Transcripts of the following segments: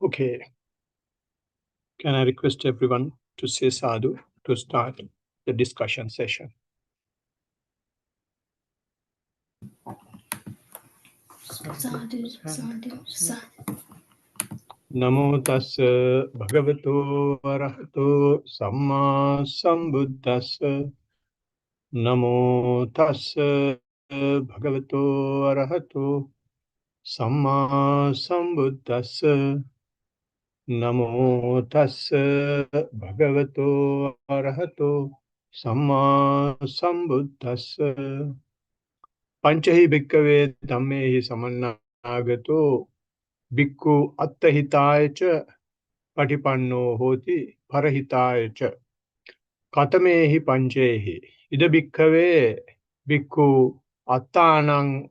Okay, can I request everyone to say sadhu to start the discussion session? Sadhu, sadhu, sadhu. Namo tassa bhagavato arahato samma sambuddhassa. Namo tassa bhagavato arahato samma sambuddhassa. Namo tassa bhagavato arahato samma sambuddhassa. Panchahi bhikkhave dhammehi samannagato bhikkhu attahitaya cha patipanno hoti parahitaya cha katamehi panchehi ida bhikkhave bhikkhu attana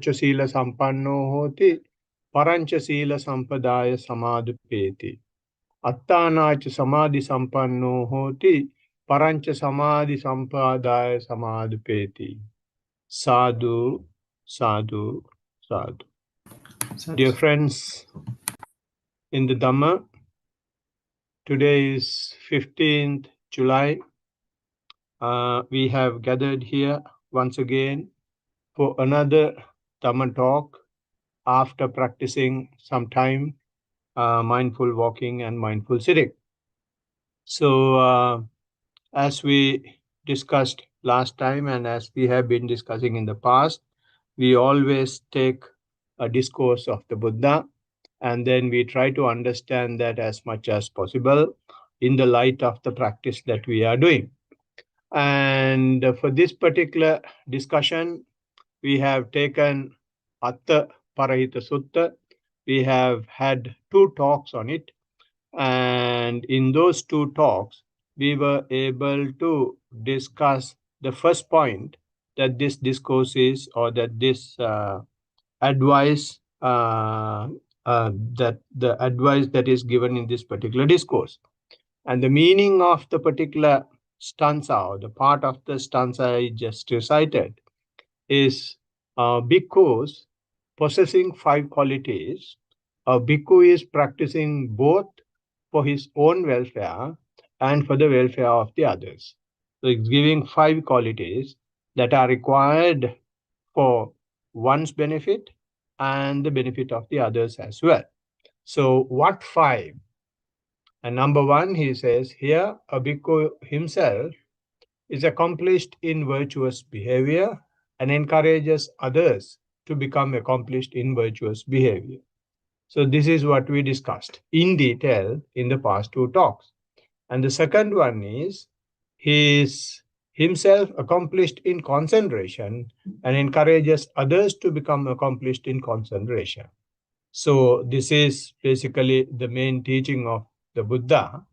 cha sila sampanno hoti parancha sila sampadaya samadupeti attana cha samadhi sampanno hoti parancha samadhi sampadaya samadupeti. Sadhu, sadhu, sadhu. Dear friends, in the Dhamma, today is 15th July. We have gathered here once again for another Dhamma talk after practicing some time mindful walking and mindful sitting. So, as we discussed last time and as we have been discussing in the past, we always take a discourse of the Buddha and then we try to understand that as much as possible in the light of the practice that we are doing. And for this particular discussion, we have taken Parahita Sutta. We have had 2 talks on it. And in those 2 talks, we were able to discuss the first point that this discourse is, or that this advice, that the advice that is given in this particular discourse. And the meaning of the particular stanza, or the part of the stanza I just recited, is bhikkhus possessing 5 qualities. A bhikkhu is practicing both for his own welfare and for the welfare of the others. So it's giving 5 qualities that are required for one's benefit and the benefit of the others as well. So what 5? And number 1, he says here, a bhikkhu himself is accomplished in virtuous behavior and encourages others to become accomplished in virtuous behavior. So this is what we discussed in detail in the past 2 talks. And the second one is he is himself accomplished in concentration and encourages others to become accomplished in concentration. So this is basically the main teaching of the Buddha,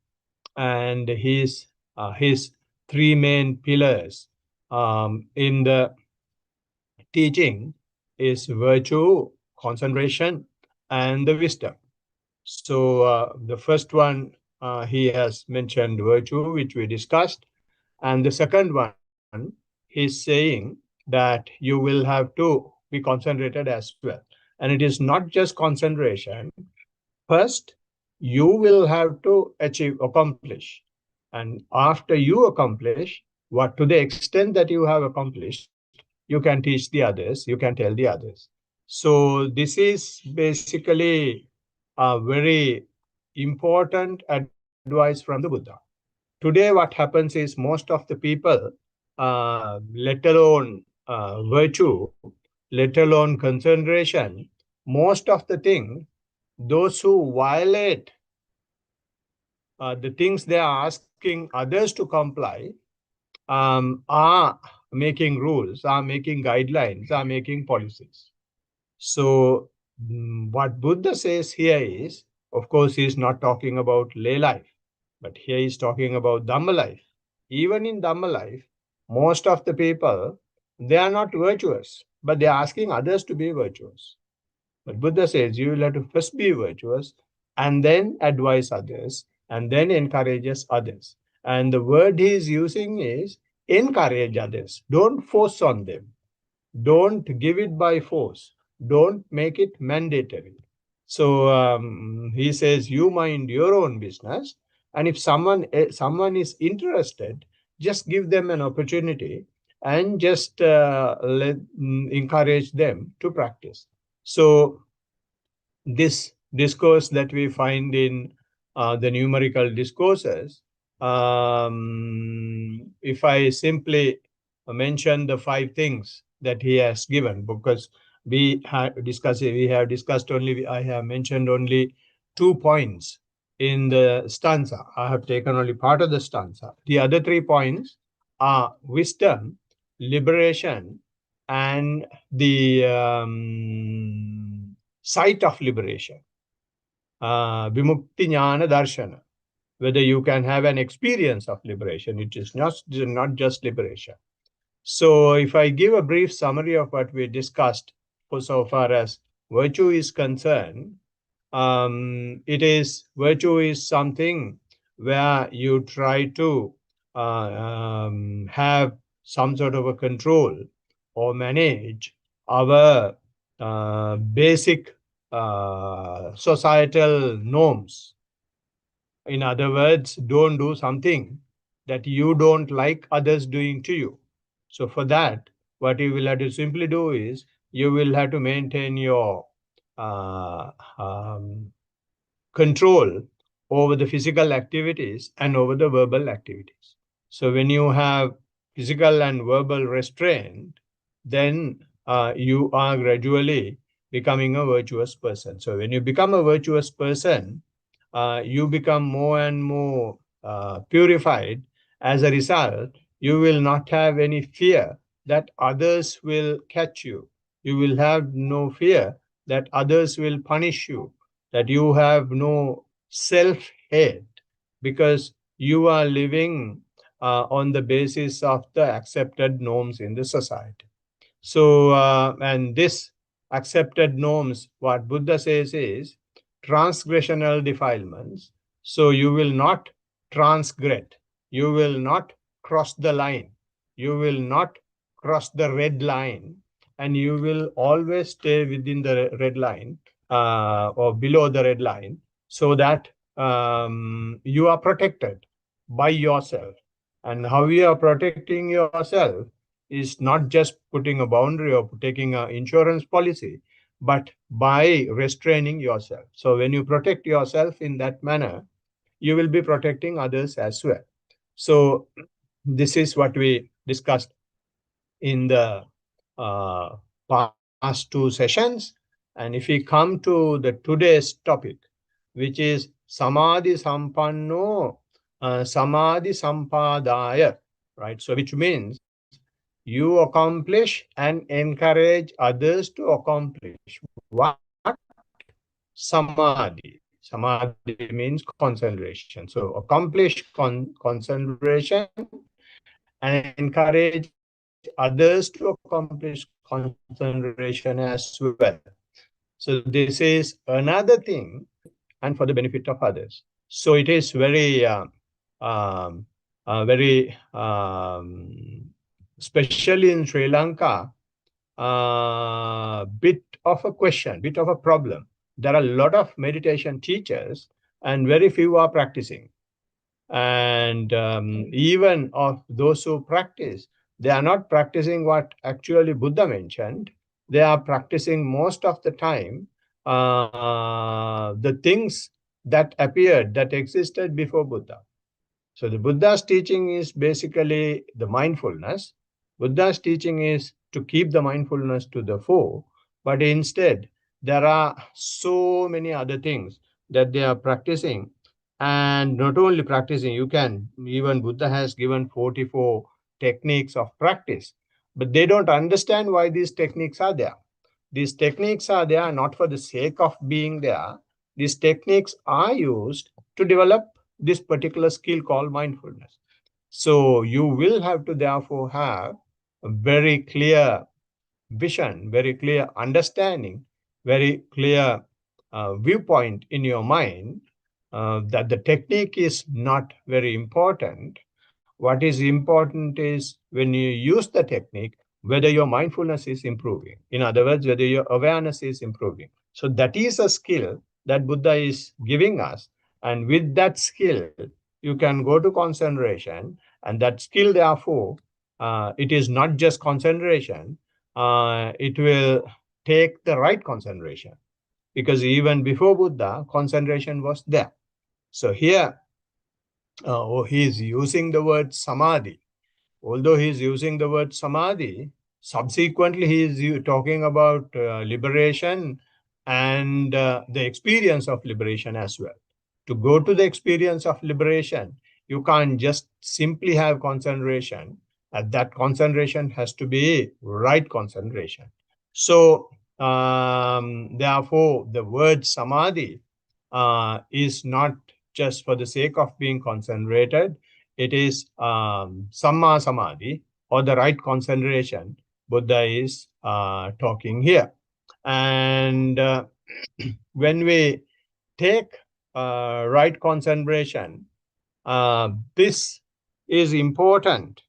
and his 3 main pillars in the teaching is virtue, concentration, and the wisdom. So the first one, he has mentioned virtue, which we discussed. And the second one, he's saying that you will have to be concentrated as well. And it is not just concentration. First, you will have to accomplish. And after you accomplish, what to the extent that you have accomplished, you can teach the others, you can tell the others. So this is basically a very important advice from the Buddha. Today, what happens is most of the people, let alone virtue, let alone concentration, most of the thing, those who violate the things they are asking others to comply are making rules, are making guidelines, are making policies. So what Buddha says here is, of course, he's not talking about lay life, but here he's talking about Dhamma life. Even in Dhamma life, most of the people, they are not virtuous, but they are asking others to be virtuous. But Buddha says you will have to first be virtuous and then advise others and then encourages others. And the word he is using is encourage others. Don't force on them. Don't give it by force. don't make it mandatory. So he says, you mind your own business, and if someone is interested, just give them an opportunity and just encourage them to practice. So this discourse that we find in the numerical discourses, if I simply mention the 5 things that he has given, because we have discussed only, I have mentioned only 2 points in the stanza. I have taken only part of the stanza. The other 3 points are wisdom, liberation, and the sight of liberation, vimukti jnana darshana, whether you can have an experience of liberation. It is not just liberation. So if I give a brief summary of what we discussed for so far as virtue is concerned, virtue is something where you try to have some sort of a control or manage our basic societal norms. In other words, don't do something that you don't like others doing to you. So for that, what you will have to simply do is you will have to maintain your uh, um, control over the physical activities and over the verbal activities. So when you have physical and verbal restraint, then you are gradually becoming a virtuous person. So when you become a virtuous person, you become more and more purified. As a result, you will not have any fear that others will catch you. You will have no fear that others will punish you, that you have no self-hate, because you are living on the basis of the accepted norms in the society. So, and this accepted norms, what Buddha says is transgressional defilements. So you will not transgress, you will not cross the line, you will not cross the red line, and you will always stay within the red line or below the red line, so that you are protected by yourself. And how you are protecting yourself is not just putting a boundary or taking an insurance policy, but by restraining yourself. So when you protect yourself in that manner, you will be protecting others as well. So this is what we discussed in the past 2 sessions. And if we come to the today's topic, which is samadhi sampanno samadhi sampadaya, right? So which means you accomplish and encourage others to accomplish what? Samadhi. Samadhi means concentration. So accomplish concentration and encourage others to accomplish concentration as well. So this is another thing, and for the benefit of others. So it is especially in Sri Lanka, bit of a question, bit of a problem. There are a lot of meditation teachers and very few are practicing. And even of those who practice, they are not practicing what actually Buddha mentioned. They are practicing most of the time the things that appeared, that existed before Buddha. So the Buddha's teaching is basically the mindfulness. Buddha's teaching is to keep the mindfulness to the fore, but instead there are so many other things that they are practicing. And not only practicing, even Buddha has given 44 techniques of practice, but they don't understand why these techniques are there. These techniques are there not for the sake of being there. These techniques are used to develop this particular skill called mindfulness. So you will have to therefore have a very clear vision, very clear understanding, very clear viewpoint in your mind that the technique is not very important. What is important is when you use the technique, whether your mindfulness is improving. In other words, whether your awareness is improving. So that is a skill that Buddha is giving us. And with that skill, you can go to concentration. And that skill, therefore, it is not just concentration, it will take the right concentration. Because even before Buddha, concentration was there. So here, he is using the word samadhi. Although he is using the word samadhi, subsequently he is talking about liberation and the experience of liberation as well. To go to the experience of liberation, you can't just simply have concentration. That concentration has to be right concentration. So, therefore, the word samadhi is not just for the sake of being concentrated. It is samma samadhi, or the right concentration. Buddha is talking here. And when we take right concentration, this is important.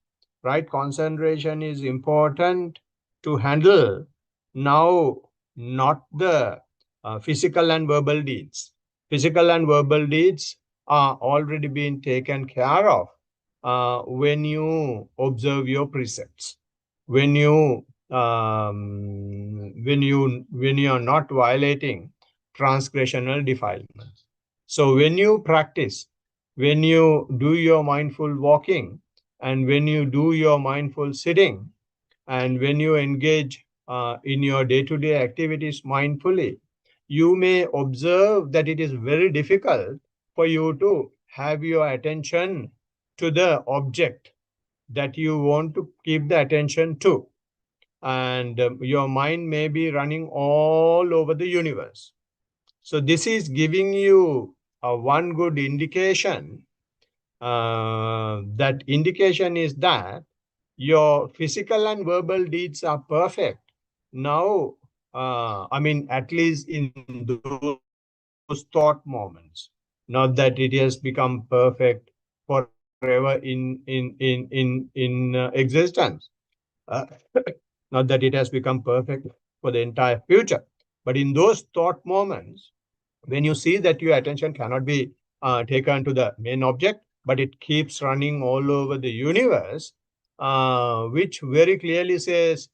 Right concentration is important to handle now, not the physical and verbal deeds. Physical and verbal deeds are already being taken care of when you observe your precepts, when you when you are not violating transgressional defilements. So when you practice, when you do your mindful walking, and when you do your mindful sitting, and when you engage in your day-to-day activities mindfully, you may observe that it is very difficult for you to have your attention to the object that you want to keep the attention to. And your mind may be running all over the universe. So this is giving you one good indication. That indication is that your physical and verbal deeds are perfect. Now, at least in those thought moments, not that it has become perfect forever in existence. Not that it has become perfect for the entire future, but in those thought moments, when you see that your attention cannot be taken to the main object, but it keeps running all over the universe, which very clearly says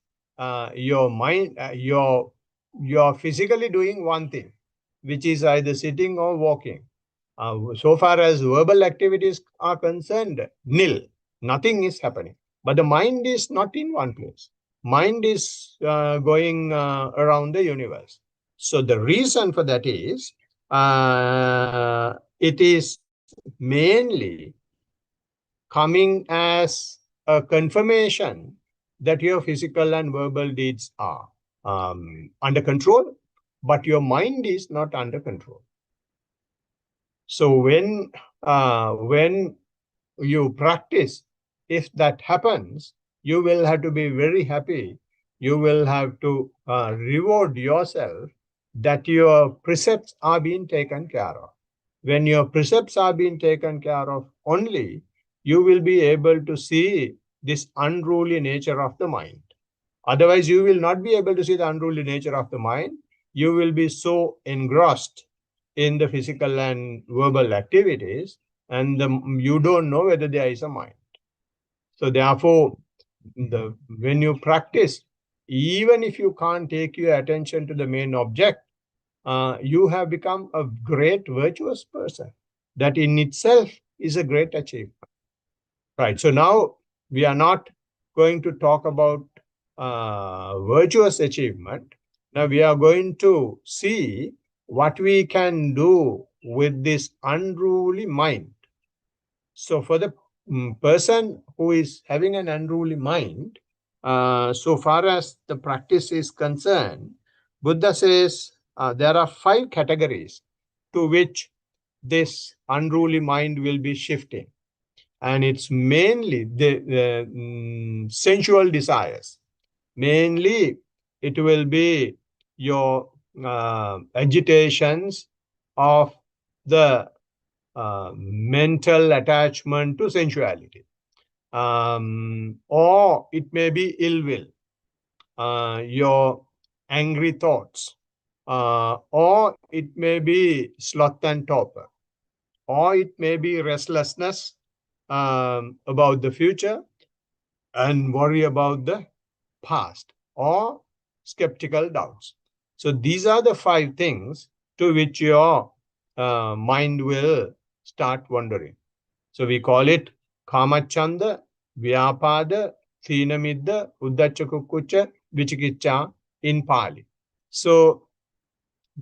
your mind, you're physically doing one thing, which is either sitting or walking. So far as verbal activities are concerned, nil, nothing is happening. But the mind is not in one place. Mind is going around the universe. So the reason for that is, it is mainly coming as a confirmation that your physical and verbal deeds are under control, but your mind is not under control. So when you practice, if that happens, you will have to be very happy. You will have to reward yourself that your precepts are being taken care of. When your precepts are being taken care of only, you will be able to see this unruly nature of the mind. Otherwise, you will not be able to see the unruly nature of the mind. You will be so engrossed in the physical and verbal activities, and you don't know whether there is a mind. So therefore, when you practice, even if you can't take your attention to the main object, you have become a great virtuous person. That in itself is a great achievement. Right. So now we are not going to talk about virtuous achievement. Now we are going to see what we can do with this unruly mind. So for the person who is having an unruly mind, so far as the practice is concerned, Buddha says there are 5 categories to which this unruly mind will be shifting. And it's mainly the sensual desires. Mainly, it will be your agitations of the mental attachment to sensuality. Or it may be ill will. your angry thoughts, or it may be sloth and torpor, or it may be restlessness about the future and worry about the past, or skeptical doubts. So these are the 5 things to which your mind will start wandering. So we call it Kamachanda, Vyapada, Thinamidda, Uddachakukkucha, Vichikicha in Pali. So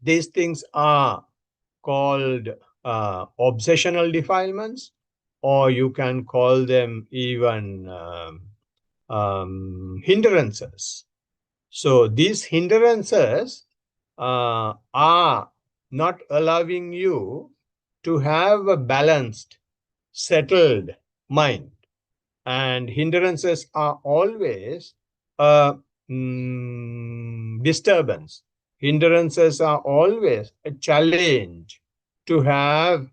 these things are called obsessional defilements, or you can call them even hindrances. So these hindrances are not allowing you to have a balanced, settled mind. And hindrances are always a disturbance. Hindrances are always a challenge to have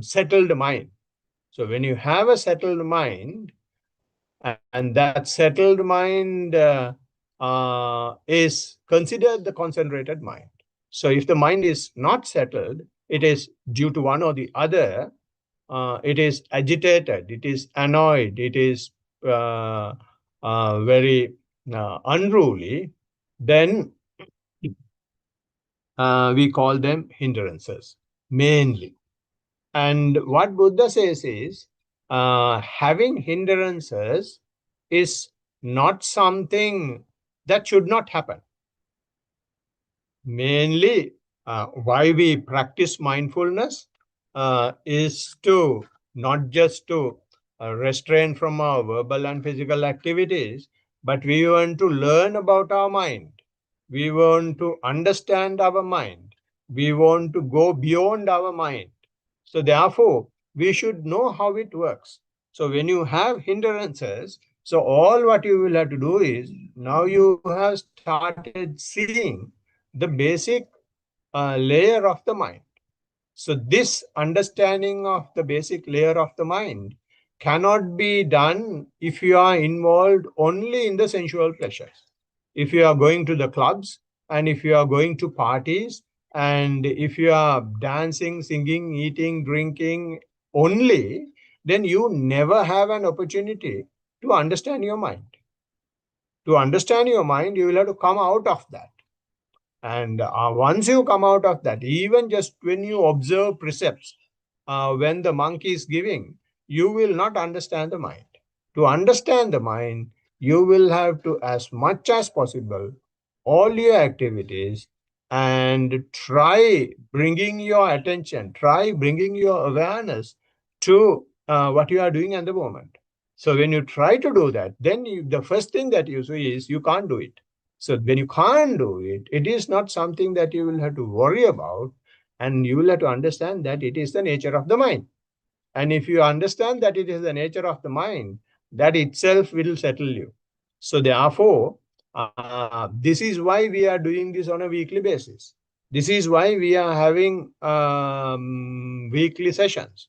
settled mind. So when you have a settled mind, and that settled mind is considered the concentrated mind. So if the mind is not settled, it is due to one or the other. It is agitated, it is annoyed, it is very unruly, then we call them hindrances mainly. And what Buddha says is, having hindrances is not something that should not happen. Mainly, why we practice mindfulness is to not just to restrain from our verbal and physical activities, but we want to learn about our mind. We want to understand our mind. We want to go beyond our mind. So therefore, we should know how it works. So when you have hindrances, so all what you will have to do is, now you have started seeing the basic layer of the mind. So this understanding of the basic layer of the mind cannot be done if you are involved only in the sensual pleasures. If you are going to the clubs, and if you are going to parties, and if you are dancing, singing, eating, drinking only, then you never have an opportunity to understand your mind. To understand your mind, you will have to come out of that. And once you come out of that, even just when you observe precepts, when the monk is giving, you will not understand the mind. To understand the mind, you will have to, as much as possible, all your activities, and try bringing your attention, try bringing your awareness to what you are doing at the moment. So when you try to do that, then the first thing that you see is you can't do it. So when you can't do it, it is not something that you will have to worry about, and you will have to understand that it is the nature of the mind. And if you understand that it is the nature of the mind, that itself will settle you. So therefore, this is why we are doing this on a weekly basis. This is why we are having weekly sessions.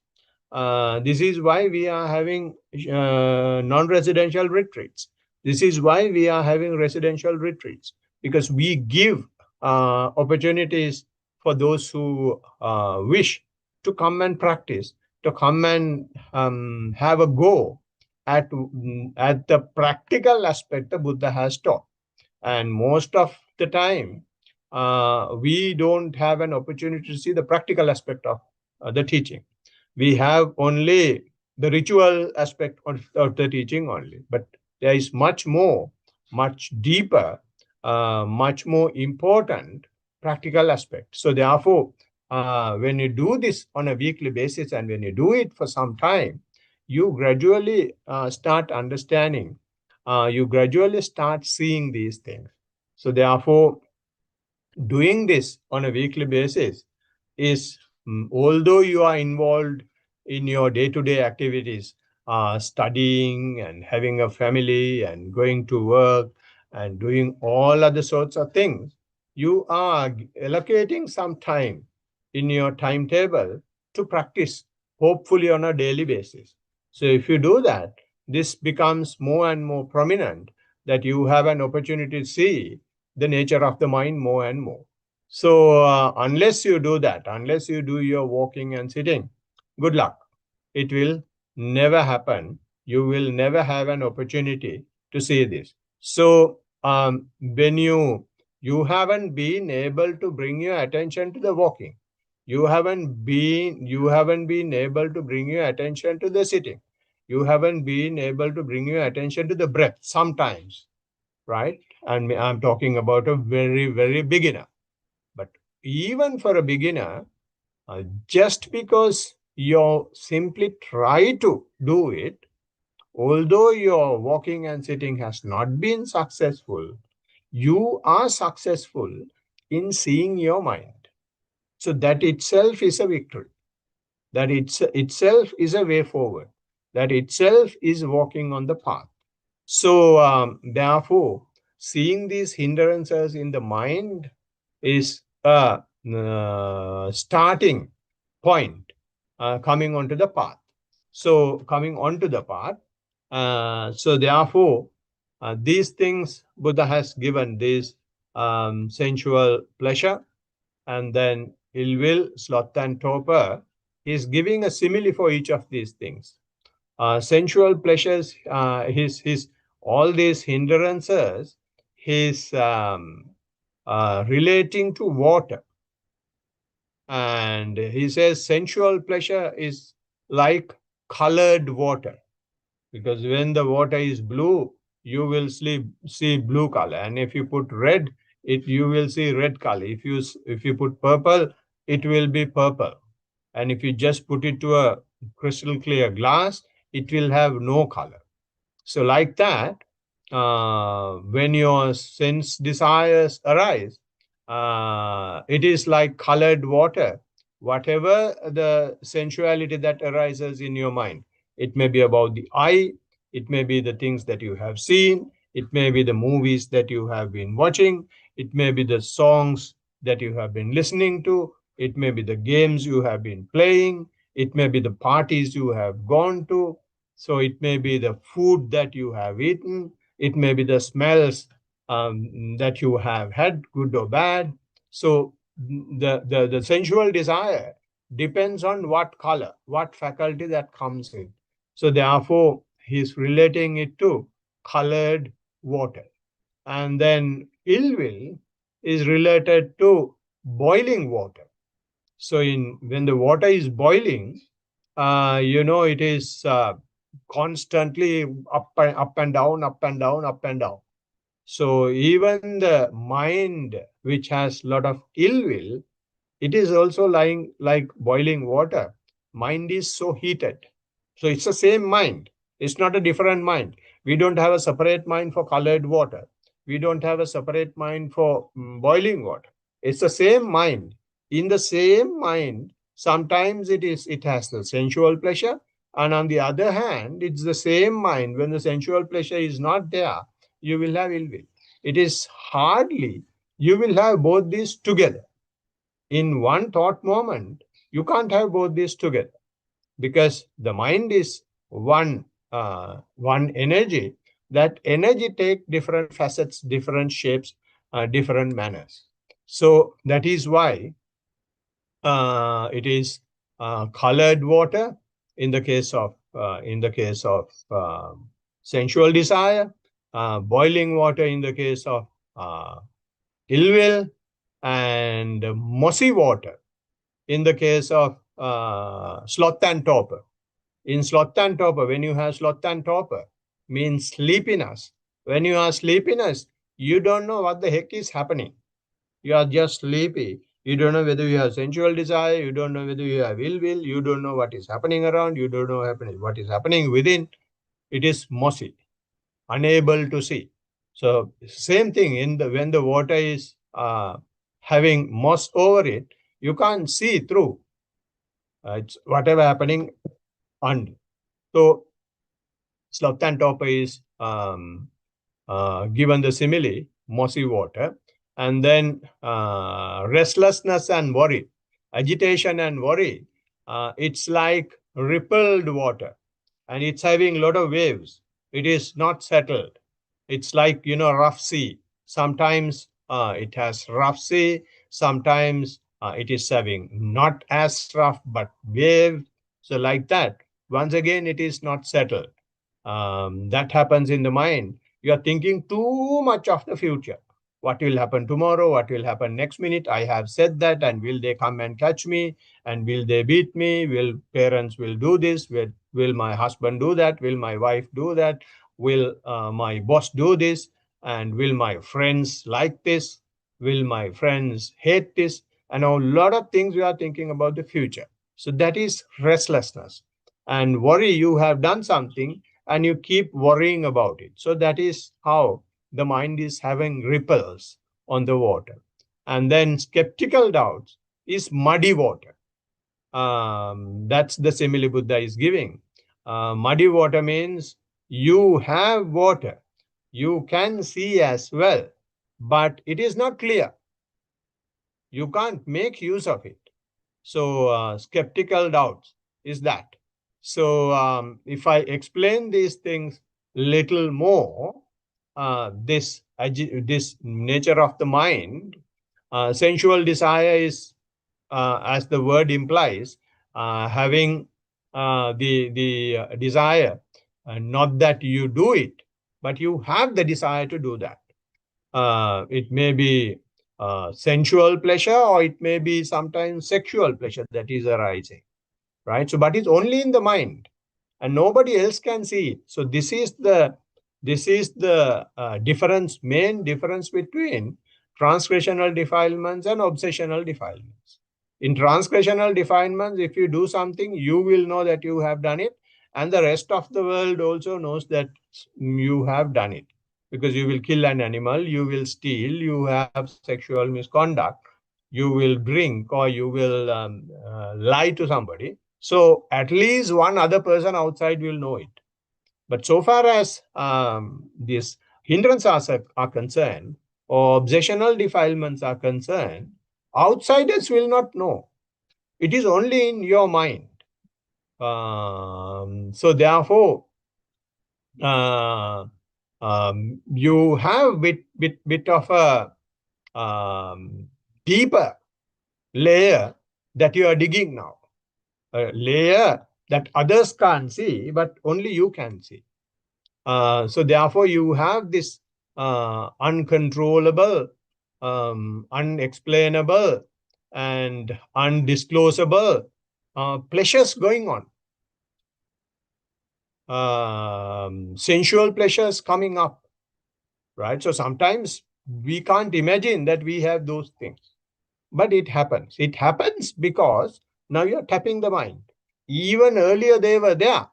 This is why we are having non-residential retreats. This is why we are having residential retreats, because we give opportunities for those who wish to come and practice, to come and have a go at the practical aspect the Buddha has taught. And most of the time, we don't have an opportunity to see the practical aspect of the teaching. We have only the ritual aspect of the teaching only. But there is much more, much deeper, much more important practical aspect. So therefore, when you do this on a weekly basis, and when you do it for some time, you gradually start understanding, you gradually start seeing these things. So therefore, doing this on a weekly basis is, although you are involved in your day-to-day activities, studying and having a family and going to work and doing all other sorts of things, you are allocating some time in your timetable to practice, hopefully on a daily basis. So if you do that, this becomes more and more prominent, that you have an opportunity to see the nature of the mind more and more. So unless you do that, unless you do your walking and sitting, good luck. It will never happen. You will never have an opportunity to see this. So when you haven't been able to bring your attention to the walking, you haven't been able to bring your attention to the sitting, you haven't been able to bring your attention to the breath sometimes, right? And I'm talking about a very, very beginner. But even for a beginner, just because you simply try to do it, although your walking and sitting has not been successful, you are successful in seeing your mind. So that itself is a victory. That itself is a way forward. That itself is walking on the path. So therefore, seeing these hindrances in the mind is a starting point, coming onto the path. So coming onto the path, so therefore, these things Buddha has given, this sensual pleasure, and then ill will, sloth and torpor. He is giving a simile for each of these things. Sensual pleasures, his all these hindrances, his relating to water. And he says sensual pleasure is like colored water, because when the water is blue, you will see blue color, and if you put red, you will see red color. If you put purple, it will be purple, and if you just put it to a crystal clear glass, it will have no color. So like that, when your sense desires arise, it is like colored water. Whatever the sensuality that arises in your mind, it may be about the eye, it may be the things that you have seen, it may be the movies that you have been watching, it may be the songs that you have been listening to, it may be the games you have been playing, it may be the parties you have gone to, so it may be the food that you have eaten, it may be the smells that you have had, good or bad. So the sensual desire depends on what color, what faculty that comes in. So therefore, he's relating it to colored water. And then ill will is related to boiling water. So when the water is boiling, it is constantly up and down, up and down, up and down. So even the mind, which has a lot of ill will, it is also lying like boiling water. Mind is so heated. So it's the same mind. It's not a different mind. We don't have a separate mind for colored water. We don't have a separate mind for boiling water. It's the same mind. In the same mind, sometimes it has the sensual pleasure, and on the other hand, it's the same mind. When the sensual pleasure is not there, you will have ill will. It is hardly you will have both these together in one thought moment. You can't have both these together, because the mind is one energy. That energy take different facets, different shapes, different manners. So that is why it is colored water in the case of sensual desire, boiling water in the case of ill will, and mossy water in the case of sloth and torpor. In sloth and torpor, when you have sloth and torpor, means sleepiness. When you are sleepiness, you don't know what the heck is happening. You are just sleepy. You don't know whether you have sensual desire. You don't know whether you have ill will. You don't know what is happening around. You don't know what is happening within. It is mossy, unable to see. So same thing when the water is having moss over it, you can't see through. It's whatever happening under. So sloth and torpor is given the simile, mossy water, and then restlessness and worry, agitation and worry. It's like rippled water, and it's having a lot of waves. It is not settled. It's like, rough sea. Sometimes it has rough sea. Sometimes it is having not as rough, but wave. So like that. Once again, it is not settled. That happens in the mind. You are thinking too much of the future. What will happen tomorrow? What will happen next minute? I have said that, and will they come and catch me? And will they beat me? Will parents will do this? Will my husband do that? Will my wife do that? Will my boss do this? And will my friends like this? Will my friends hate this? And a lot of things we are thinking about the future. So that is restlessness. And worry, you have done something and you keep worrying about it. So that is how the mind is having ripples on the water. And then skeptical doubts is muddy water. That's the simile Buddha is giving. Muddy water means you have water, you can see as well, but it is not clear. You can't make use of it. So skeptical doubts is that. So if I explain these things little more, this nature of the mind, sensual desire is, as the word implies, having the desire, not that you do it, but you have the desire to do that. It may be sensual pleasure, or it may be sometimes sexual pleasure that is arising, right? So, but it's only in the mind, and nobody else can see it. So, this is the difference, main difference between transgressional defilements and obsessional defilements. In transgressional defilements, if you do something, you will know that you have done it, and the rest of the world also knows that you have done it, because you will kill an animal, you will steal, you have sexual misconduct, you will drink, or you will lie to somebody. So at least one other person outside will know it. But so far as these hindrances are concerned, or obsessional defilements are concerned, outsiders will not know. It is only in your mind. So therefore, you have bit of a deeper layer that you are digging now, a layer that others can't see, but only you can see. So therefore, you have this uncontrollable, unexplainable, and undisclosable pleasures going on. Sensual pleasures coming up, right? So sometimes we can't imagine that we have those things, but it happens. It happens because now you're tapping the mind. Even earlier they were there,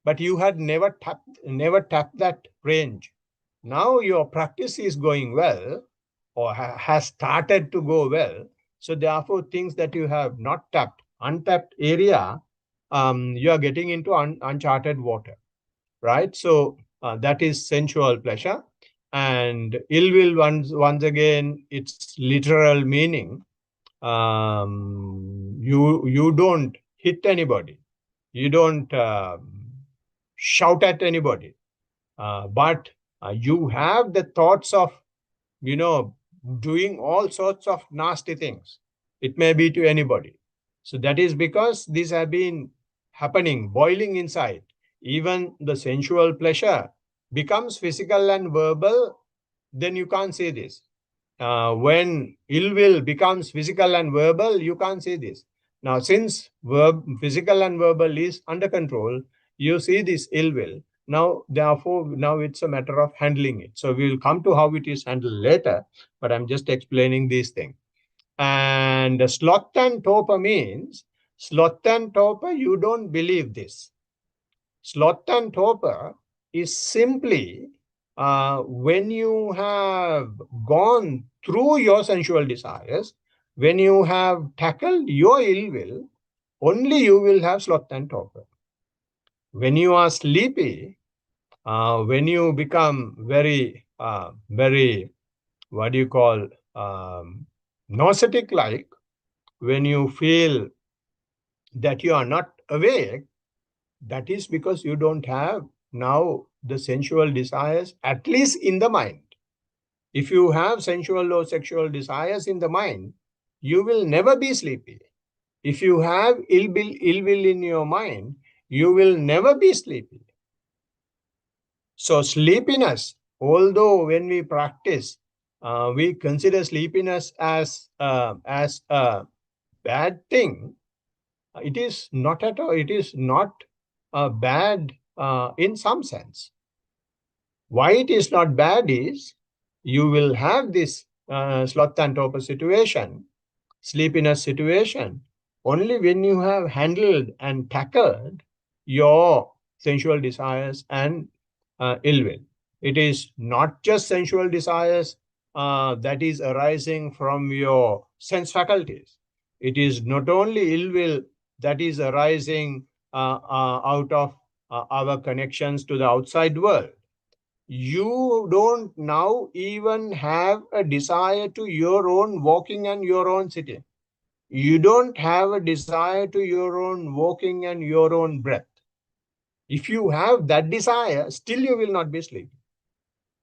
but you had never tapped that range. Now your practice is going well, or has started to go well. So therefore, things that you have not tapped, untapped area, you are getting into uncharted water, right? So that is sensual pleasure. And ill will, once again, its literal meaning. You don't hit anybody, you don't shout at anybody, but you have the thoughts of, doing all sorts of nasty things. It may be to anybody. So that is because these have been happening, boiling inside. Even the sensual pleasure becomes physical and verbal, then you can't say this. When ill will becomes physical and verbal, you can't say this. Now, since physical and verbal is under control, you see this ill will. Now, therefore, now it's a matter of handling it. So we will come to how it is handled later, but I'm just explaining these things. And sloth and torpor means, sloth and torpor, you don't believe this. Sloth and torpor is simply when you have gone through your sensual desires, when you have tackled your ill will, only you will have sloth and torpor. When you are sleepy, when you become very, what do you call, nauseatic like, when you feel that you are not awake, that is because you don't have now the sensual desires, at least in the mind. If you have sensual or sexual desires in the mind, you will never be sleepy. If you have ill will in your mind, you will never be sleepy. So sleepiness, although when we practice, we consider sleepiness as a bad thing, it is not at all. It is not bad in some sense. Why it is not bad is you will have this sloth and torpor situation, sleepiness situation, only when you have handled and tackled your sensual desires and ill will. It is not just sensual desires that is arising from your sense faculties. It is not only ill will that is arising out of our connections to the outside world. You don't now even have a desire to your own walking and your own sitting. You don't have a desire to your own walking and your own breath. If you have that desire, still you will not be sleeping.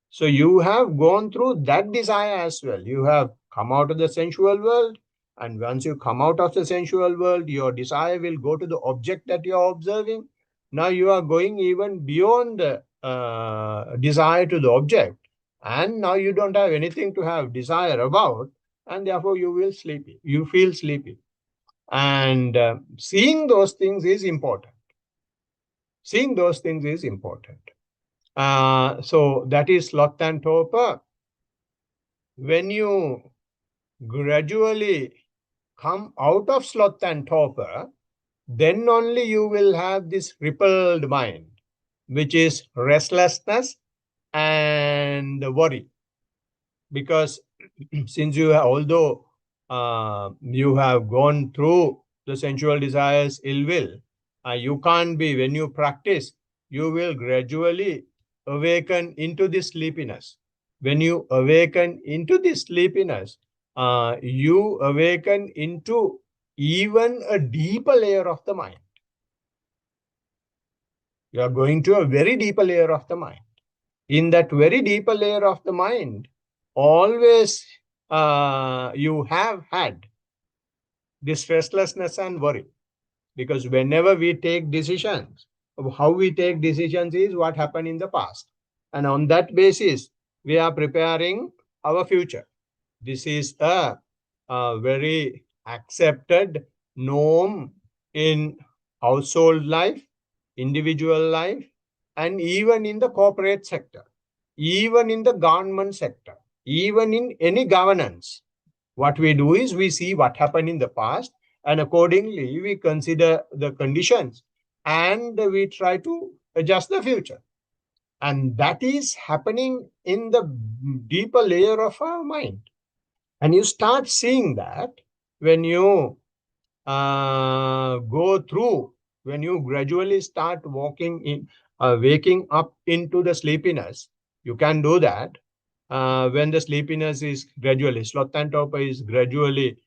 So you have gone through that desire as well. You have come out of the sensual world, and once you come out of the sensual world, your desire will go to the object that you are observing. Now you are going even beyond the desire to the object, and now you don't have anything to have desire about, and therefore you will sleepy. You feel sleepy. And seeing those things is important. Seeing those things is important. So that is sloth and torpor. When you gradually come out of sloth and torpor, then only you will have this rippled mind, which is restlessness and worry. Because since you have, although you have gone through the sensual desires, ill will, you can't be, when you practice, you will gradually awaken into this sleepiness. When you awaken into this sleepiness, you awaken into even a deeper layer of the mind. You are going to a very deeper layer of the mind. In that very deeper layer of the mind, always you have had this restlessness and worry. Because whenever we take decisions, how we take decisions is what happened in the past. And on that basis, we are preparing our future. This is a very accepted norm in household life, individual life, and even in the corporate sector, even in the government sector, even in any governance. What we do is we see what happened in the past, and accordingly we consider the conditions and we try to adjust the future. And that is happening in the deeper layer of our mind. And you start seeing that when you go through, when you gradually start walking in, waking up into the sleepiness. You can do that when the sleepiness is gradually, sloth and torpor is gradually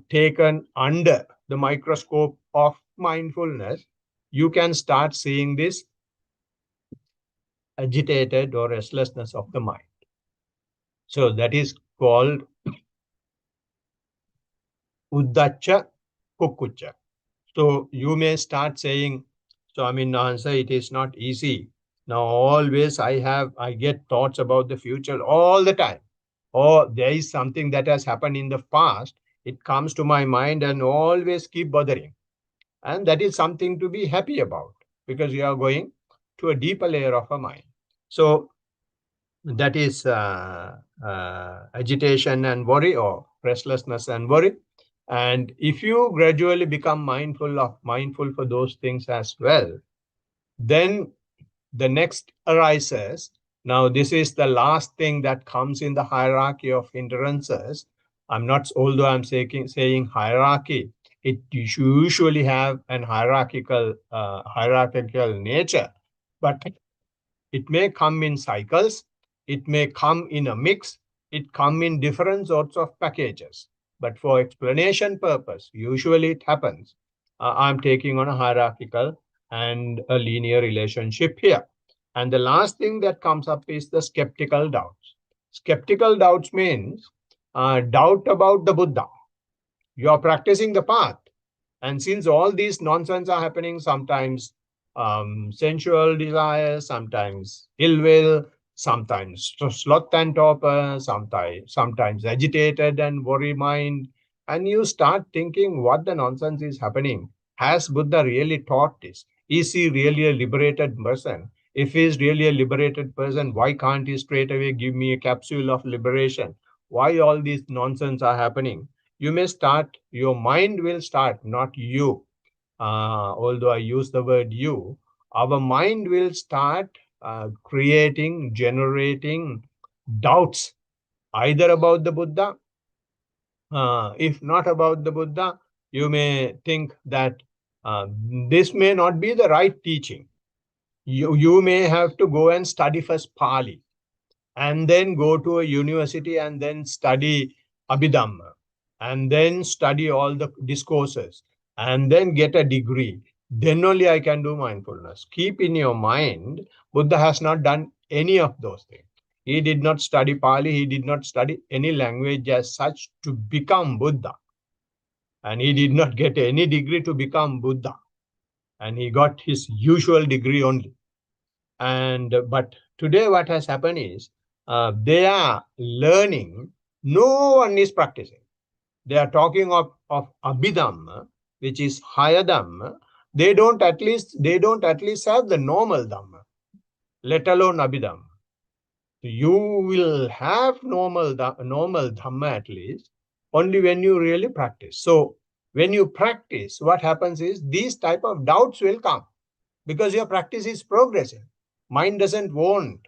taken under the microscope of mindfulness. You can start seeing this agitated or restlessness of the mind. So that is called Uddacha Kukucha. So you may start saying, so I mean, answer, it is not easy. Now always I get thoughts about the future all the time. Or there is something that has happened in the past. It comes to my mind and always keep bothering. And that is something to be happy about because you are going to a deeper layer of a mind. So that is agitation and worry, or restlessness and worry. And if you gradually become mindful for those things as well, then the next arises. Now, this is the last thing that comes in the hierarchy of hindrances. Although I'm saying hierarchy, it usually have an hierarchical nature, but it may come in cycles, it may come in a mix, it come in different sorts of packages. But for explanation purpose, usually it happens. I'm taking on a hierarchical and a linear relationship here. And the last thing that comes up is the skeptical doubts. Skeptical doubts means doubt about the Buddha. You are practicing the path. And since all these nonsense are happening, sometimes sensual desires, sometimes ill will, sometimes sloth and torpor, sometimes agitated and worry mind, and you start thinking what the nonsense is happening. Has Buddha really taught this? Is he really a liberated person? If he is really a liberated person, why can't he straight away give me a capsule of liberation? Why all these nonsense are happening? You may start, your mind will start, not you. Although I use the word you, our mind will start generating doubts, either about the Buddha. If not about the Buddha, you may think that this may not be the right teaching. You may have to go and study first Pali, and then go to a university and then study Abhidhamma, and then study all the discourses, and then get a degree. Then only I can do mindfulness. Keep in your mind, Buddha has not done any of those things. He did not study Pali, he did not study any language as such to become Buddha. And he did not get any degree to become Buddha. And he got his usual degree only. And but today what has happened is they are learning, no one is practicing. They are talking of Abhidhamma, which is higher Dhamma. They don't at least have the normal Dhamma, let alone Abhidhamma. You will have normal Dhamma at least only when you really practice. So when you practice, what happens is these type of doubts will come because your practice is progressing. Mind doesn't want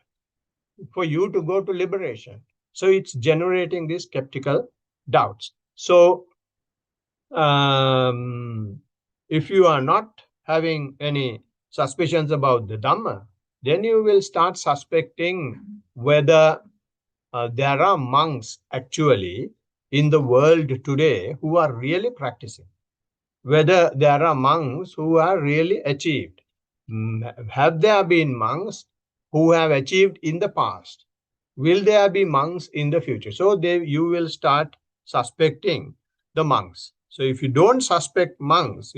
for you to go to liberation. So it's generating these skeptical doubts. So if you are not having any suspicions about the Dhamma, then you will start suspecting whether there are monks actually in the world today who are really practicing, whether there are monks who are really achieved. Have there been monks who have achieved in the past? Will there be monks in the future? So you will start suspecting the monks. So if you don't suspect monks,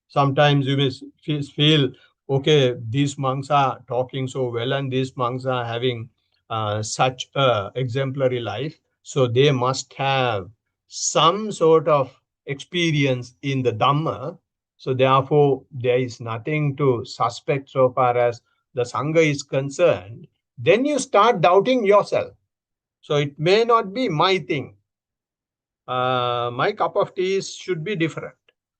sometimes you may feel, okay, these monks are talking so well and these monks are having such a exemplary life. So they must have some sort of experience in the Dhamma. So therefore, there is nothing to suspect so far as the Sangha is concerned. Then you start doubting yourself. So it may not be my thing. My cup of tea should be different.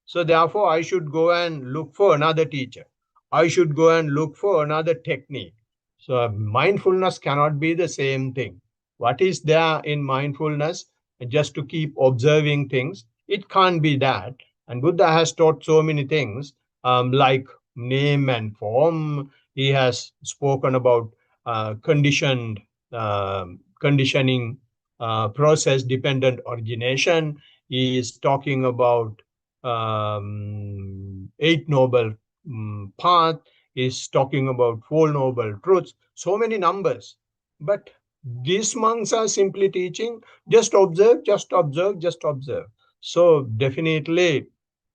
So therefore, I should go and look for another teacher. I should go and look for another technique. So mindfulness cannot be the same thing. What is there in mindfulness? Just to keep observing things, it can't be that. And Buddha has taught so many things, like name and form. He has spoken about conditioning, process dependent origination. He is talking about Eight Noble Path. He is talking about Four Noble Truths. So many numbers. But these monks are simply teaching, just observe, just observe, just observe. So definitely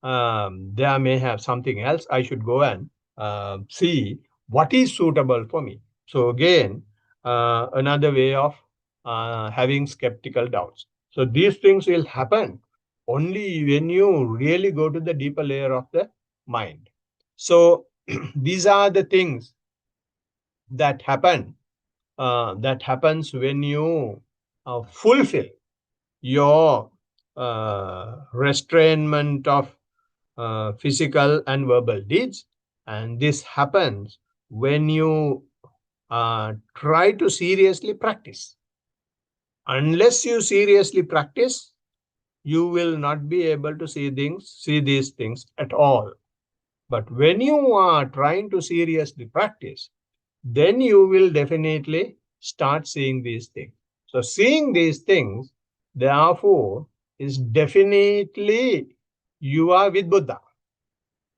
there may have something else. I should go and see what is suitable for me. So again, another way of having skeptical doubts. So these things will happen only when you really go to the deeper layer of the mind. So these are the things that happens when you fulfill your restrainment of physical and verbal deeds. And this happens when you try to seriously practice. Unless you seriously practice, you will not be able to see these things at all. But when you are trying to seriously practice, then you will definitely start seeing these things. So seeing these things, therefore, is definitely you are with Buddha.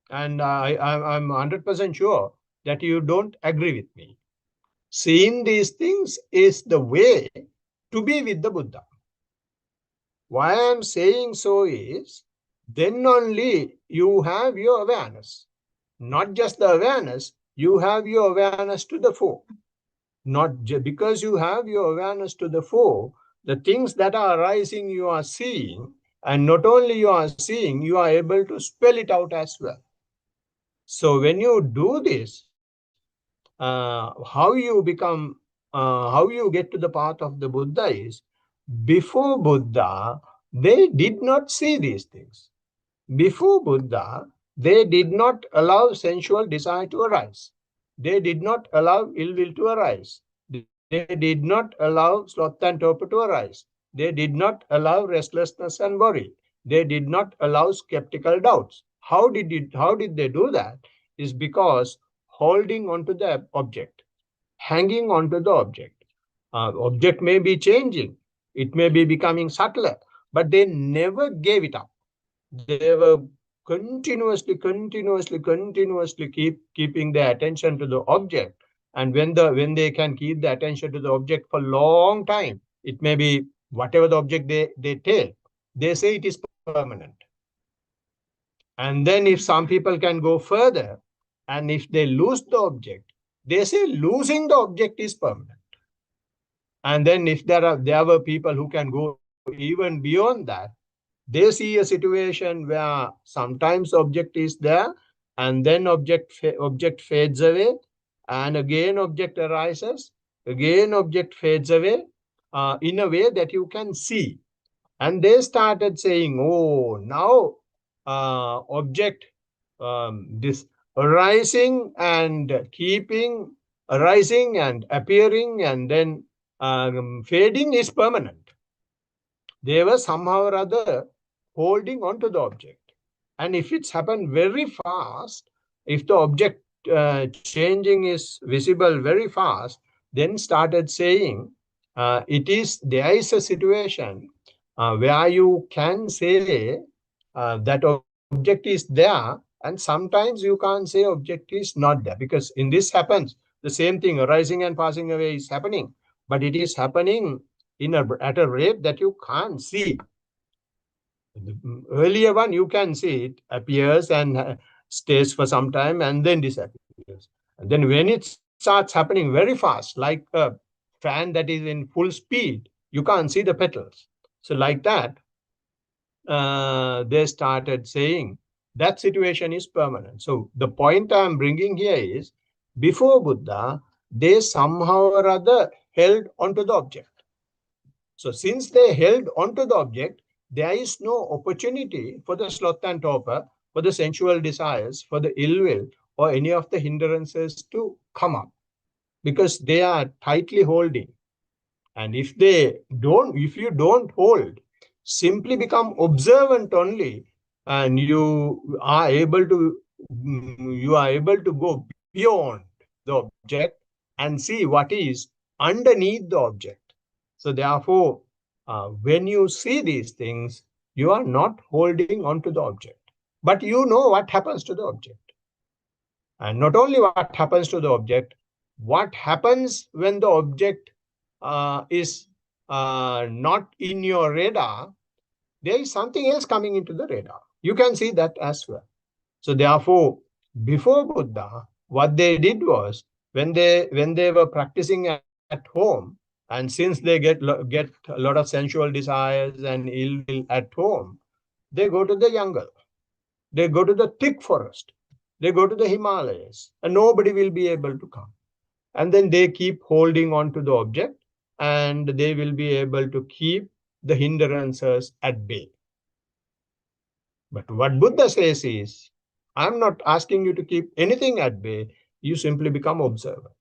And I'm 100% sure that you don't agree with me. Seeing these things is the way to be with the Buddha. Why I am saying so is, then only you have your awareness. Not just the awareness, you have your awareness to the fore. Not because you have your awareness to the fore, the things that are arising you are seeing, and not only you are seeing, you are able to spell it out as well. So when you do this, how you get to the path of the Buddha is, before Buddha, they did not see these things. Before Buddha, they did not allow sensual desire to arise. They did not allow ill will to arise. They did not allow sloth and torpor to arise. They did not allow restlessness and worry. They did not allow skeptical doubts. How did they do that? Is because holding onto the object, hanging onto the object. Object may be changing, it may be becoming subtler, but they never gave it up. They were continuously keeping their attention to the object. And when they can keep the attention to the object for a long time, it may be whatever the object they take, they say it is permanent. And then if some people can go further, and if they lose the object, they say losing the object is permanent. And then if there were people who can go even beyond that, they see a situation where sometimes object is there, and then object fades away, and again object arises, again object fades away, in a way that you can see. And they started saying, oh, now object, this arising and keeping, arising and appearing and then fading is permanent. They were somehow or other holding on to the object. And if it's happened very fast, if the object changing is visible very fast, then started saying, there is a situation where you can say that object is there, and sometimes you can't say object is not there, because in this happens the same thing, arising and passing away is happening, but it is happening at a rate that you can't see. The earlier one, you can see it appears and stays for some time and then disappears. And then when it starts happening very fast, like a fan that is in full speed, you can't see the petals. So like that, they started saying that situation is permanent. So the point I'm bringing here is, before Buddha, they somehow or other held onto the object. So since they held onto the object, there is no opportunity for the sloth and torpor, for the sensual desires, for the ill will, or any of the hindrances to come up, because they are tightly holding. And if you don't hold, simply become observant only, and you are able to go beyond the object and see what is underneath the object. So therefore, when you see these things, you are not holding on to the object, but you know what happens to the object. And not only what happens to the object, what happens when the object is not in your radar, there is something else coming into the radar. You can see that as well. So therefore, before Buddha, what they did was, when they were practicing at home, and since they get a lot of sensual desires and ill will at home, they go to the jungle, they go to the thick forest, they go to the Himalayas, and nobody will be able to come. And then they keep holding on to the object, and they will be able to keep the hindrances at bay. But what Buddha says is, I'm not asking you to keep anything at bay, you simply become observant.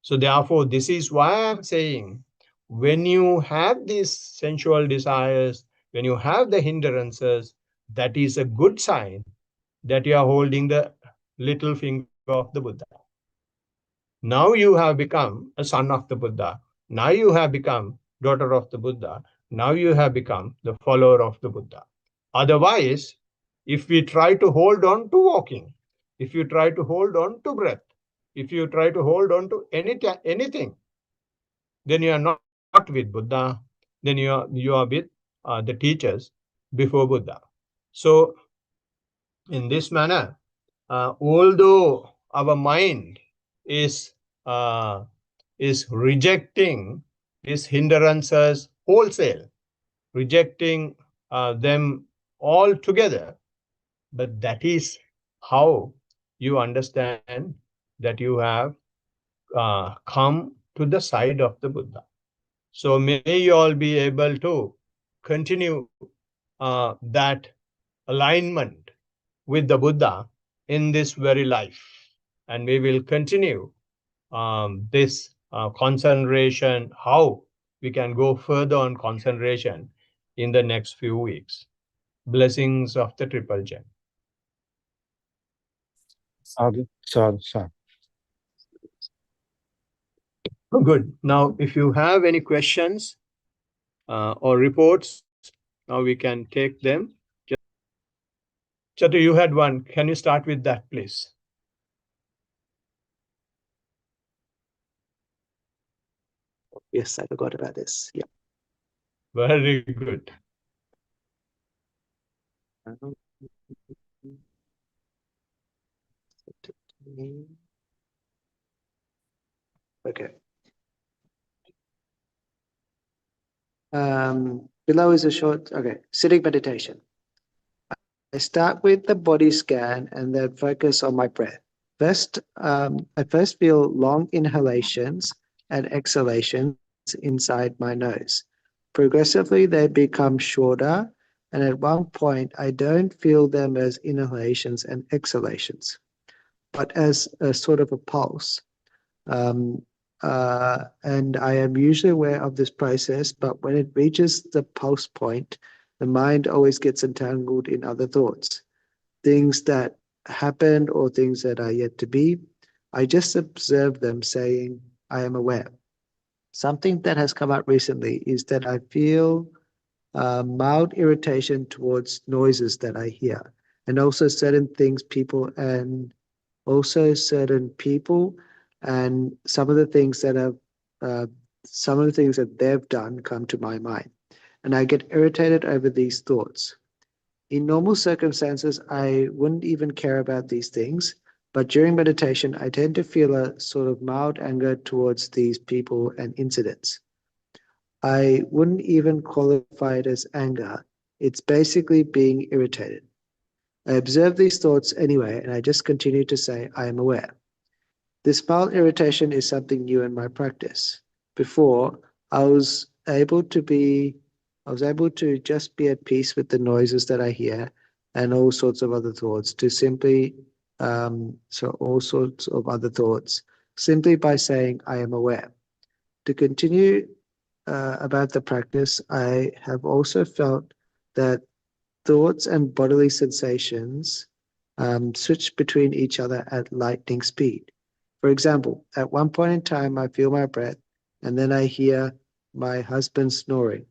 So therefore, this is why I'm saying, when you have these sensual desires, when you have the hindrances, that is a good sign that you are holding the little finger of the Buddha. Now you have become a son of the Buddha. Now you have become daughter of the Buddha. Now you have become the follower of the Buddha. Otherwise, if we try to hold on to walking, if you try to hold on to breath, If you try to hold on to anything, then you are not with Buddha. Then you are with the teachers before Buddha. So in this manner, although our mind is rejecting these hindrances wholesale, rejecting them all together, but that is how you understand that you have come to the side of the Buddha. So may you all be able to continue that alignment with the Buddha in this very life. And we will continue this concentration, how we can go further on concentration in the next few weeks. Blessings of the Triple Gem. Sadhu, sadhu, sadhu. Good. Now, if you have any questions or reports, now we can take them. Chatu, you had one. Can you start with that, please? Yes, I forgot about this. Yeah. Very good. Okay. Below is a short, okay, sitting meditation. I start with the body scan and then focus on my breath. First, I first feel long inhalations and exhalations inside my nose. Progressively, they become shorter, and at one point, I don't feel them as inhalations and exhalations, but as a sort of a pulse. And I am usually aware of this process, but when it reaches the pulse point, the mind always gets entangled in other thoughts, things that happened or things that are yet to be. I just observe them saying, I am aware. Something that has come up recently is that I feel mild irritation towards noises that I hear, and also certain things, people, and also certain people, and some of the things that they've done come to my mind, and I get irritated over these thoughts. In normal circumstances, I wouldn't even care about these things, but during meditation, I tend to feel a sort of mild anger towards these people and incidents. I wouldn't even qualify it as anger. It's basically being irritated. I observe these thoughts anyway, and I just continue to say, I am aware. This mild irritation is something new in my practice. Before, I was able to just be at peace with the noises that I hear and all sorts of other thoughts, simply by saying, I am aware. To continue about the practice, I have also felt that thoughts and bodily sensations switch between each other at lightning speed. For example, at one point in time, I feel my breath, and then I hear my husband snoring.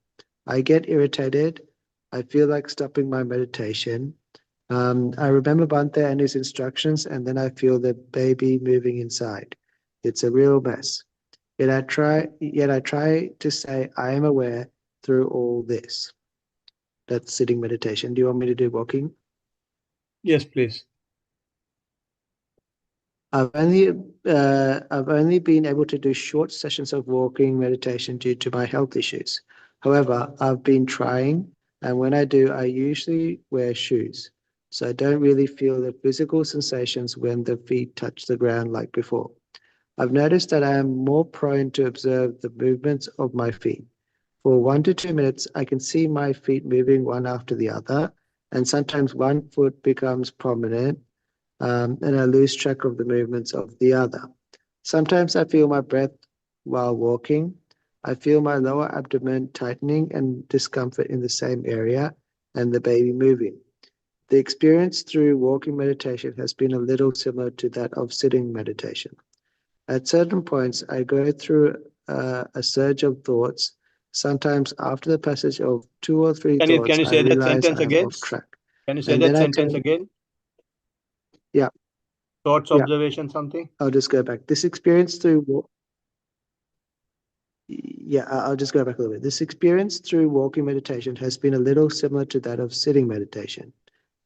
I get irritated. I feel like stopping my meditation. I remember Bhante and his instructions, and then I feel the baby moving inside. It's a real mess. Yet I try to say I am aware through all this. That's sitting meditation. Do you want me to do walking? Yes, please. I've only been able to do short sessions of walking meditation due to my health issues. However, I've been trying, and when I do, I usually wear shoes. So I don't really feel the physical sensations when the feet touch the ground like before. I've noticed that I am more prone to observe the movements of my feet. For 1 to 2 minutes, I can see my feet moving one after the other, and sometimes one foot becomes prominent, and I lose track of the movements of the other. Sometimes I feel my breath while walking. I feel my lower abdomen tightening and discomfort in the same area, and the baby moving. The experience through walking meditation has been a little similar to that of sitting meditation. At certain points, I go through a surge of thoughts. Sometimes after the passage of 2 or 3 Can you thoughts, I say that realize sentence I'm again? off track. Can you say And that then sentence again? Yeah. thoughts, Yeah. observation, something? I'll just go back. This experience through yeah, I'll just go back a little bit. This experience through walking meditation has been a little similar to that of sitting meditation.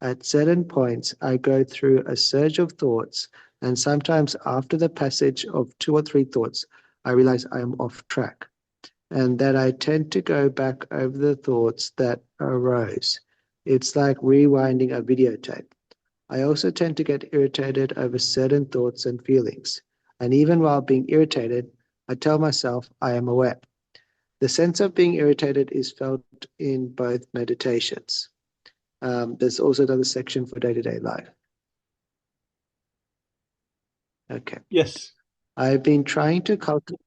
At certain points, I go through a surge of thoughts, and sometimes after the passage of 2 or 3 thoughts, I realize I am off track, and that I tend to go back over the thoughts that arose. It's like rewinding a videotape. I also tend to get irritated over certain thoughts and feelings, and even while being irritated, I tell myself I am aware. The sense of being irritated is felt in both meditations. There's also another section for day-to-day life. Okay. Yes. I've been trying to cultivate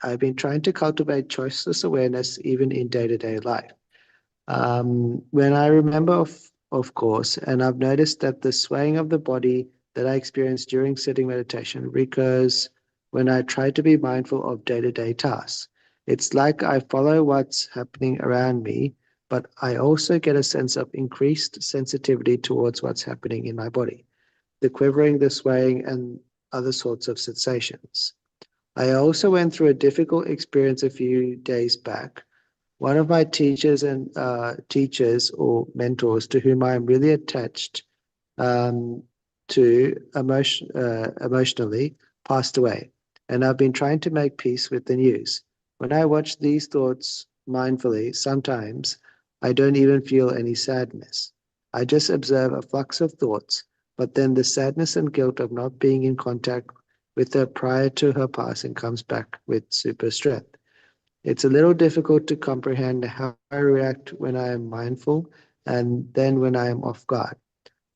choiceless awareness even in day-to-day life. When I remember, of course, and I've noticed that the swaying of the body that I experience during sitting meditation recurs when I try to be mindful of day-to-day tasks. It's like I follow what's happening around me, but I also get a sense of increased sensitivity towards what's happening in my body, the quivering, the swaying, and other sorts of sensations. I also went through a difficult experience a few days back. One of my teachers or mentors to whom I am really attached to emotionally passed away, and I've been trying to make peace with the news. When I watch these thoughts mindfully, sometimes I don't even feel any sadness. I just observe a flux of thoughts, but then the sadness and guilt of not being in contact with her prior to her passing comes back with super strength. It's a little difficult to comprehend how I react when I am mindful and then when I am off guard.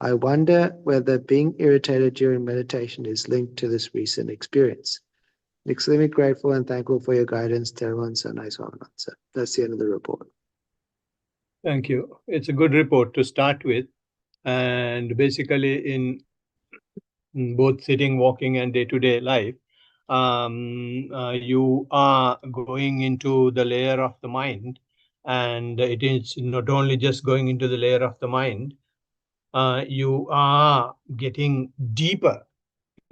I wonder whether being irritated during meditation is linked to this recent experience. Extremely grateful and thankful for your guidance, Terawan Sanai Swaminatha. That's the end of the report. Thank you. It's a good report to start with. And basically in both sitting, walking, and day-to-day life, you are going into the layer of the mind, and it is not only just going into the layer of the mind, you are getting deeper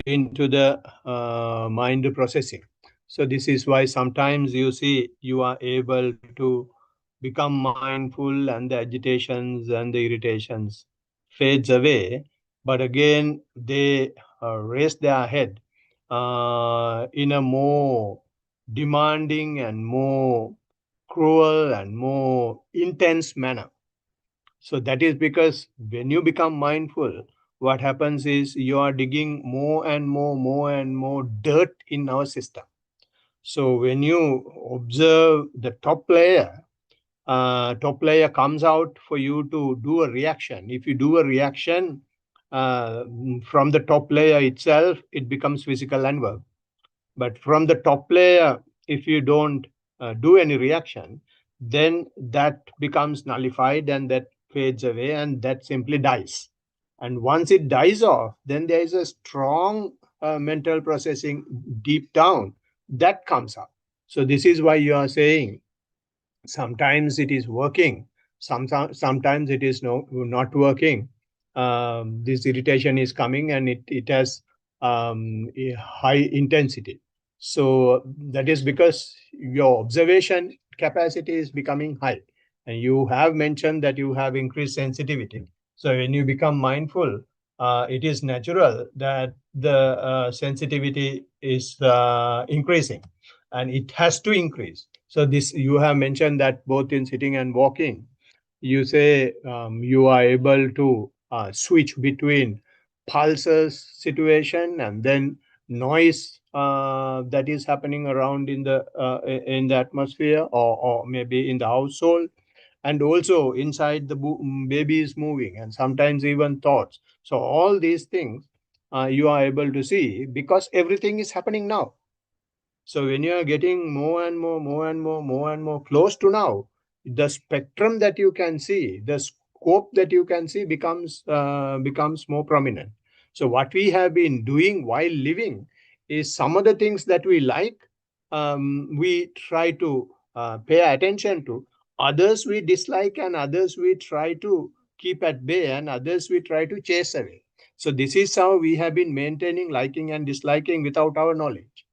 into the mind processing. So this is why sometimes you see you are able to become mindful and the agitations and the irritations fades away, but again they raise their head in a more demanding and more cruel and more intense manner. So that is because when you become mindful, what happens is you are digging more and more dirt in our system. So when you observe the top layer comes out for you to do a reaction. If you do a reaction from the top layer itself, it becomes physical and verb. But from the top layer, if you don't do any reaction, then that becomes nullified and that fades away and that simply dies. And once it dies off, then there is a strong mental processing deep down that comes up. So this is why you are saying sometimes it is working, sometimes it is not working. This irritation is coming and it has a high intensity. So that is because your observation capacity is becoming high, and you have mentioned that you have increased sensitivity. So when you become mindful, it is natural that the sensitivity is increasing, and it has to increase. So this, you have mentioned that both in sitting and walking, you say you are able to switch between pulses situation and then noise that is happening around in the atmosphere, or maybe in the household, and also inside the baby is moving, and sometimes even thoughts. So all these things you are able to see because everything is happening now. So when you are getting more and more close to now, the spectrum that you can see, the scope that you can see becomes more prominent. So what we have been doing while living is some of the things that we like, we try to pay attention to. Others we dislike, and others we try to keep at bay, and others we try to chase away. So this is how we have been maintaining liking and disliking without our knowledge.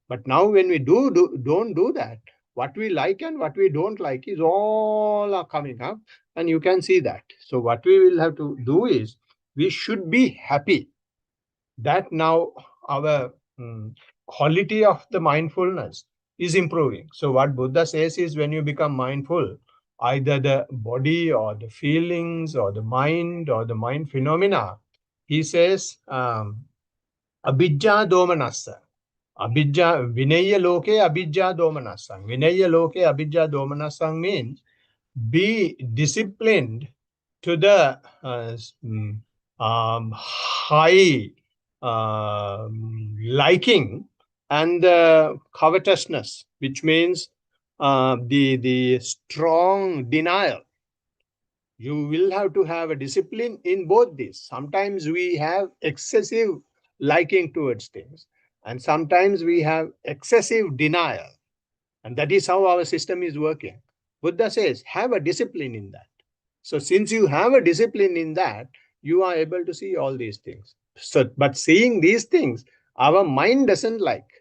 But now when we don't do that, what we like and what we don't like is all are coming up, and you can see that. So what we will have to do is, we should be happy that now our quality of the mindfulness is improving. So what Buddha says is, when you become mindful, either the body or the feelings or the mind phenomena, he says, abhijja domanassa. Abhijja vinaya loke abhijja domanasang. Vinaya loke abhijja domanasang means be disciplined to the high liking and covetousness, which means the strong denial. You will have to have a discipline in both these. Sometimes we have excessive liking towards things, and sometimes we have excessive denial. And that is how our system is working. Buddha says, have a discipline in that. So since you have a discipline in that, you are able to see all these things. So, but seeing these things, our mind doesn't like.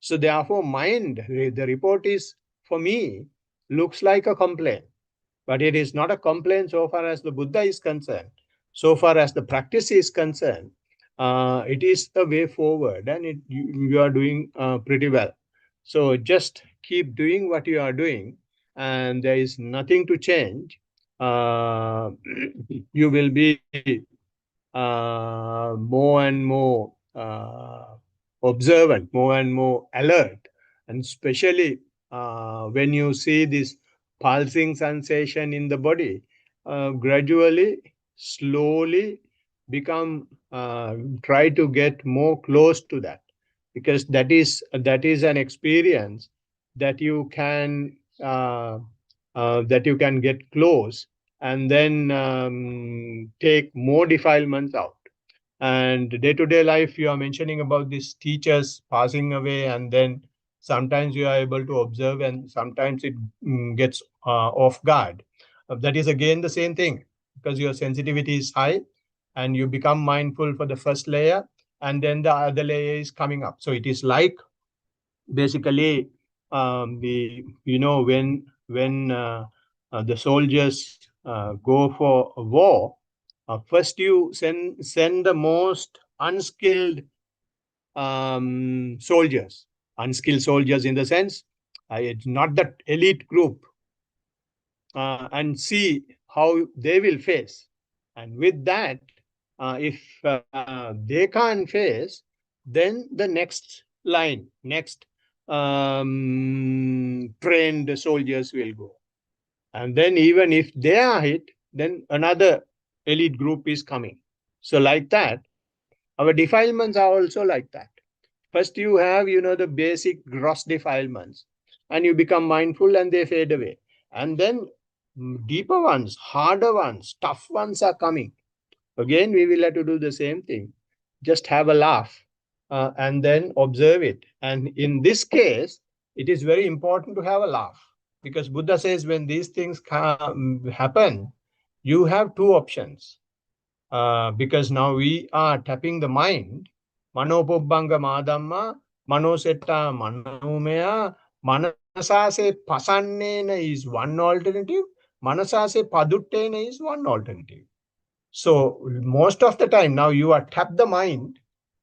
So therefore, mind, the report is, for me, looks like a complaint. But it is not a complaint so far as the Buddha is concerned. So far as the practice is concerned, it is the way forward, and you are doing pretty well. So just keep doing what you are doing, and there is nothing to change. You will be more and more observant, more and more alert, and especially when you see this pulsing sensation in the body, gradually, slowly become, try to get more close to that, because that is an experience that you can get close, and then take more defilements out. And day-to-day life, you are mentioning about these teachers passing away, and then sometimes you are able to observe, and sometimes it gets off guard. That is again the same thing, because your sensitivity is high, and you become mindful for the first layer, and then the other layer is coming up. So it is like, basically, when the soldiers go for a war, first you send the most unskilled soldiers. Unskilled soldiers in the sense, it's not that elite group, and see how they will face. And with that, if they can't face, then the next line, next trained soldiers will go. And then even if they are hit, then another elite group is coming. So like that, our defilements are also like that. First you have, the basic gross defilements, and you become mindful, and they fade away. And then deeper ones, harder ones, tough ones are coming. Again, we will have to do the same thing. Just have a laugh, and then observe it. And in this case, it is very important to have a laugh, because Buddha says, when these things happen, you have two options. Because now we are tapping the mind. Manopubbanga madamma, manosetta manomaya, manasase pasannena is one alternative, manasase paduttena is one alternative. So most of the time now you are tap the mind.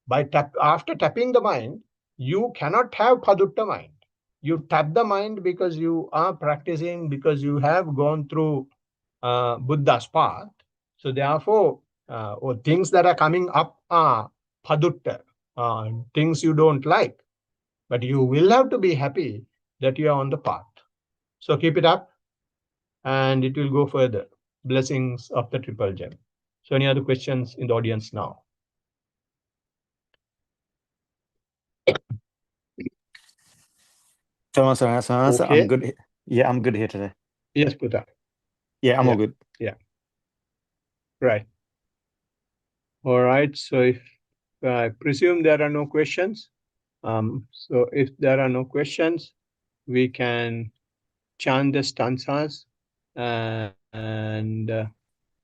After tapping the mind, you cannot have padutta mind. You tap the mind because you are practicing, because you have gone through Buddha's path. So therefore, or things that are coming up are padutta, things you don't like. But you will have to be happy that you are on the path. So keep it up, and it will go further. Blessings of the Triple Gem. So any other questions in the audience now? So Okay. I'm good. Yeah, I'm good here today. Yes, Buddha. Yeah, I'm all good. Yeah. Right. All right. So if I presume there are no questions, so if there are no questions, we can chant the stanzas and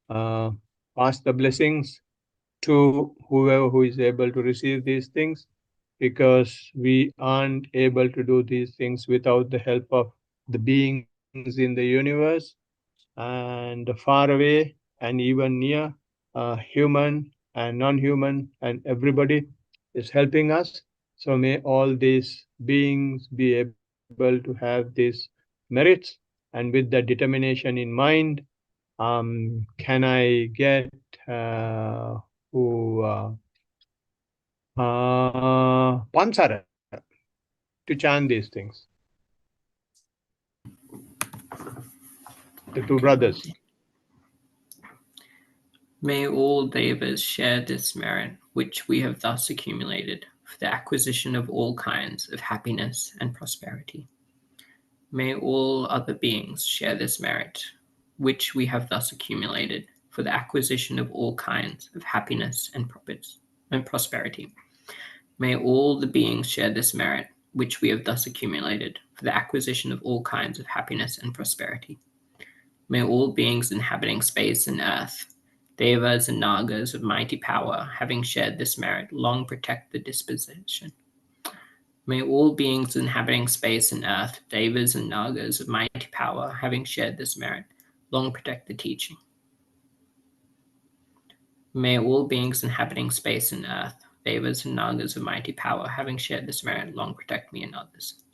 pass the blessings to whoever who is able to receive these things, because we aren't able to do these things without the help of the beings in the universe, and far away and even near, human and non-human, and everybody is helping us. So may all these beings be able to have these merits, and with the determination in mind, can I get who Pansara to chant these things? The two brothers. May all devas share this merit which we have thus accumulated for the acquisition of all kinds of happiness and prosperity. May all other beings share this merit which we have thus accumulated for the acquisition of all kinds of happiness and prosperity. May all the beings share this merit which we have thus accumulated for the acquisition of all kinds of happiness and prosperity. May all beings inhabiting space and earth, devas and nagas of mighty power, having shared this merit, long protect the disposition. May all beings inhabiting space and earth, devas and nagas of mighty power, having shared this merit, long protect the teaching. May all beings inhabiting space and earth, devas and nagas of mighty power, having shared this merit, long protect me and others.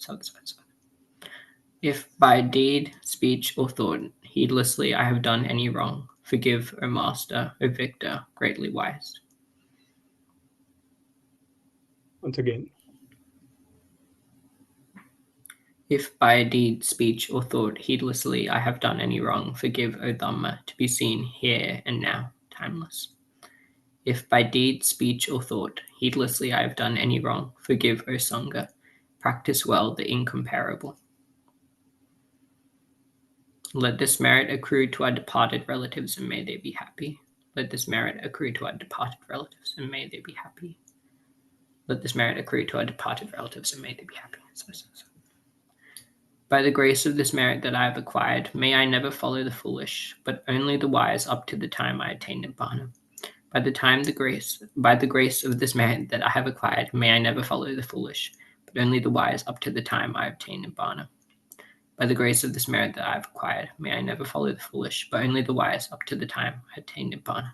If by deed, speech, or thought, heedlessly I have done any wrong, forgive, O Master, O Victor, greatly wise. Once again. If by deed, speech, or thought, heedlessly I have done any wrong, forgive, O Dhamma, to be seen here and now, timeless. If by deed, speech, or thought, heedlessly I have done any wrong, forgive, O Sangha, practice well the incomparable. Let this merit accrue to our departed relatives, and may they be happy. Let this merit accrue to our departed relatives, and may they be happy. Let this merit accrue to our departed relatives, and may they be happy. By the grace of this merit that I have acquired, may I never follow the foolish, but only the wise up to the time I attain Nibbana. By the grace of this merit that I have acquired, may I never follow the foolish, but only the wise up to the time I obtain Nibbana. By the grace of this merit that I have acquired, may I never follow the foolish, but only the wise up to the time I attain Nibbana.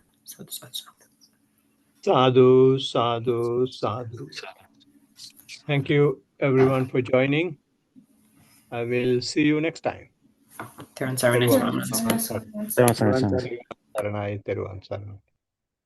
Sadhu, sadhu, sadhu. Thank you everyone for joining. I will see you next time. Teruvan Saranai Swaminathan. Teruvan Saranai. Saranai, Teruvan Saranai.